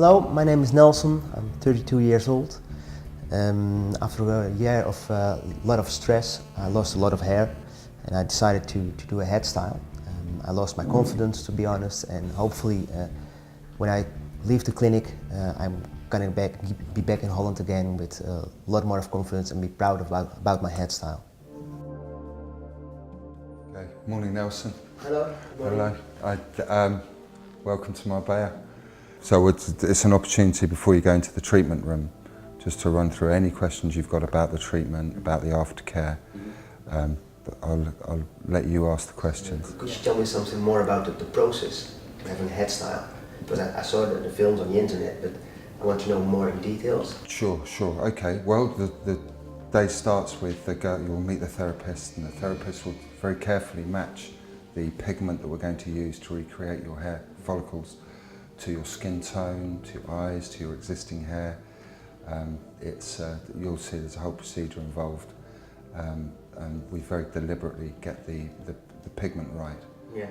Hello, my name is Nelson. I'm 32 years old. After a year of a lot of stress, I lost a lot of hair and I decided to do a head style. I lost my confidence, to be honest, and hopefully when I leave the clinic, I'm gonna be back in Holland again with a lot more of confidence and be proud about my head style. Okay. Morning, Nelson. Hello. Morning. Hello. Welcome to Marbella. So it's an opportunity before you go into the treatment room just to run through any questions you've got about the treatment, about the aftercare. I'll let you ask the questions. Could you tell me something more about the process of having a head style? Because I saw the films on the internet, but I want to know more in details. Sure. Okay. Well, the day starts with you'll meet the therapist, and the therapist will very carefully match the pigment that we're going to use to recreate your hair follicles to your skin tone, to your eyes, to your existing hair. You'll see there's a whole procedure involved, and we very deliberately get the pigment right. Yeah.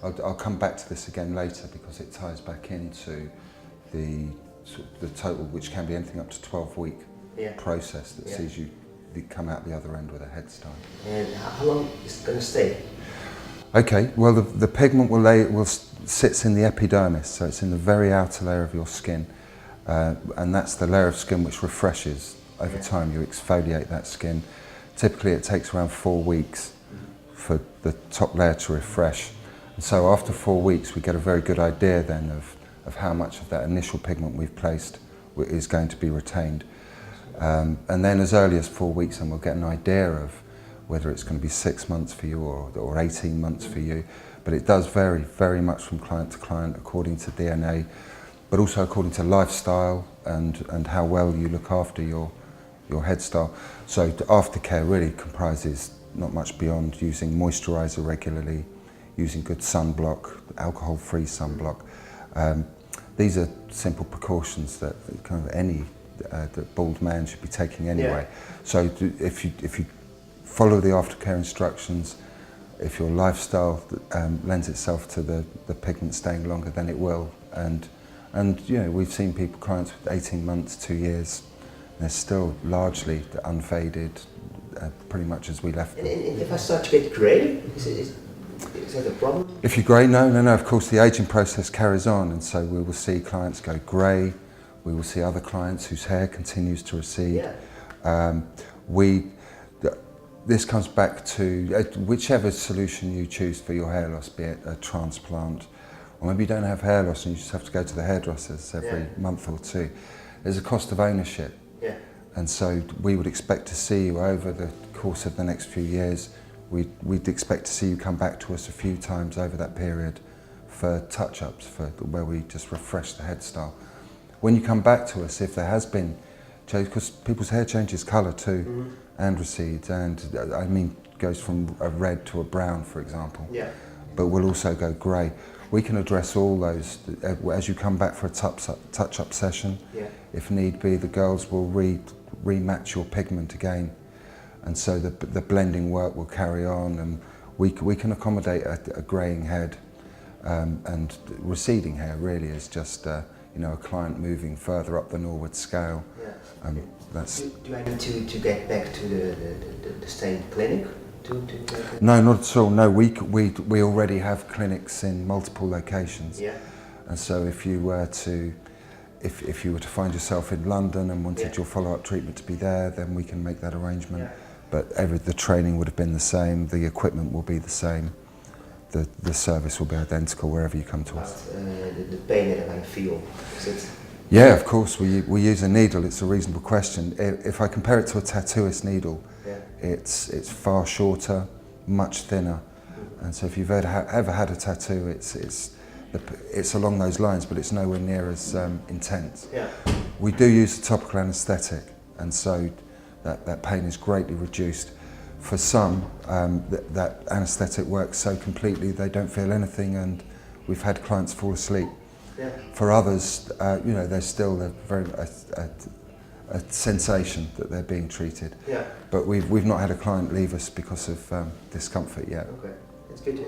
I'll come back to this again later because it ties back into the total, which can be anything up to 12-week process that sees you come out the other end with a head style. And how long is it going to stay? Okay, well the pigment sits in the epidermis, so it's in the very outer layer of your skin, and that's the layer of skin which refreshes over time. You exfoliate that skin. Typically it takes around 4 weeks for the top layer to refresh, and so after 4 weeks we get a very good idea then of how much of that initial pigment we've placed is going to be retained. And then as early as 4 weeks, and we'll get an idea of whether it's going to be 6 months for you or 18 months for you. But it does vary very much from client to client according to DNA, but also according to lifestyle and how well you look after your head style. So aftercare really comprises not much beyond using moisturiser regularly, using good sunblock, alcohol-free sunblock. These are simple precautions that kind of any that bald man should be taking anyway. So if you follow the aftercare instructions, if your lifestyle lends itself to the pigment staying longer, then it will. And you know, we've seen clients with 18 months, 2 years, and they're still largely unfaded, pretty much as we left them. And if I start to get grey, is that a problem? If you're grey, no. Of course, the ageing process carries on, and so we will see clients go grey. We will see other clients whose hair continues to recede. This comes back to whichever solution you choose for your hair loss, be it a transplant, or maybe you don't have hair loss and you just have to go to the hairdressers every month or two. There's a cost of ownership. And so we would expect to see you over the course of the next few years. We'd expect to see you come back to us a few times over that period for touch-ups, where we just refresh the head style. When you come back to us, if there has been change, because people's hair changes colour too, and recedes, and I mean goes from a red to a brown, for example. But will also go grey. We can address all those as you come back for a touch-up session. If need be, the girls will rematch your pigment again, and so the blending work will carry on, and we can accommodate a greying head, and receding hair really is just you know, a client moving further up the Norwood scale. Do I need to get back to the same clinic? No, not at all. No, we already have clinics in multiple locations. And so if you were to find yourself in London and wanted your follow-up treatment to be there, then we can make that arrangement. But the training would have been the same, the equipment will be the same. The service will be identical wherever you come to us. The pain that I feel, Yeah, of course. We use a needle. It's a reasonable question. If I compare it to a tattooist needle, it's far shorter, much thinner, and so if you've ever had a tattoo, it's along those lines, but it's nowhere near as intense. We do use a topical anaesthetic, and so that pain is greatly reduced. For some, that anaesthetic works so completely they don't feel anything, and we've had clients fall asleep. For others, you know, there's still a sensation that they're being treated. But we've not had a client leave us because of discomfort yet. Okay, that's good.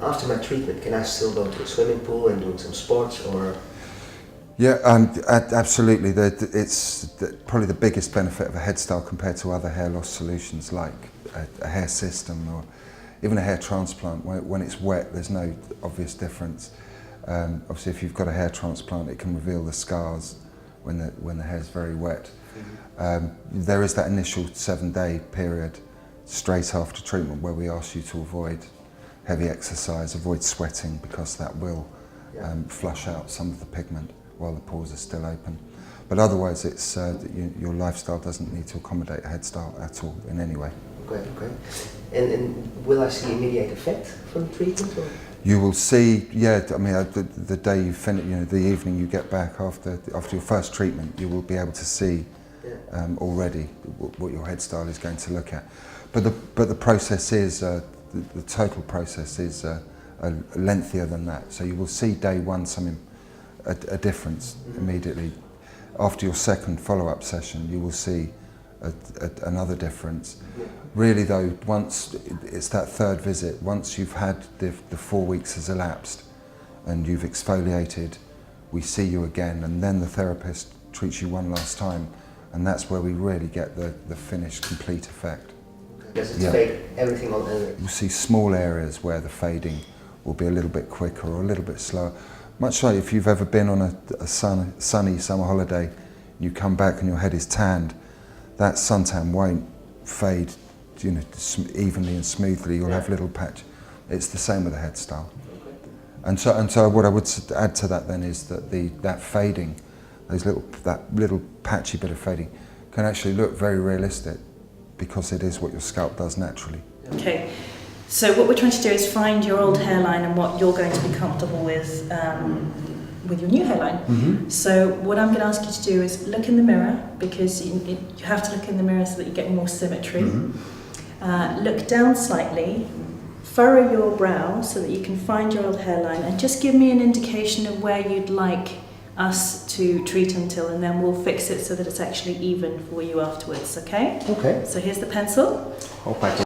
After my treatment, can I still go to a swimming pool and do some sports, or? Yeah, absolutely. It's probably the biggest benefit of a headstyle compared to other hair loss solutions like a hair system or even a hair transplant. When it's wet, there's no obvious difference. Obviously, if you've got a hair transplant, it can reveal the scars when the hair's very wet. There is that initial 7-day period straight after treatment where we ask you to avoid heavy exercise, avoid sweating, because that will flush out some of the pigment while the pores are still open. But otherwise, it's your lifestyle doesn't need to accommodate a headstyle at all in any way. Okay, okay. And will I see immediate effect from the treatment? Or? You will see, yeah. I mean, the day you finish, the evening you get back after your first treatment, you will be able to see already what your headstyle is going to look at. But the process is the total process is lengthier than that. So you will see day one a difference immediately. After your second follow-up session, you will see another difference. Really though, once it's that third visit, once you've had the 4 weeks has elapsed and you've exfoliated, we see you again, and then the therapist treats you one last time, and that's where we really get the finished, complete effect. Does it fade everything on the... You'll see small areas where the fading will be a little bit quicker or a little bit slower. Much like if you've ever been on a sunny summer holiday, you come back and your head is tanned, that suntan won't fade evenly and smoothly. You'll have little patch. It's the same with a headstyle. And so what I would add to that then is that that fading, that little patchy bit of fading, can actually look very realistic because it is what your scalp does naturally. Okay, so what we're trying to do is find your old hairline and what you're going to be comfortable with your new hairline. Mm-hmm. So what I'm going to ask you to do is look in the mirror, because you have to look in the mirror so that you get more symmetry. Mm-hmm. Look down slightly, furrow your brow so that you can find your old hairline, and just give me an indication of where you'd like us to treat until, and then we'll fix it so that it's actually even for you afterwards, okay? Okay. So here's the pencil. Hope I can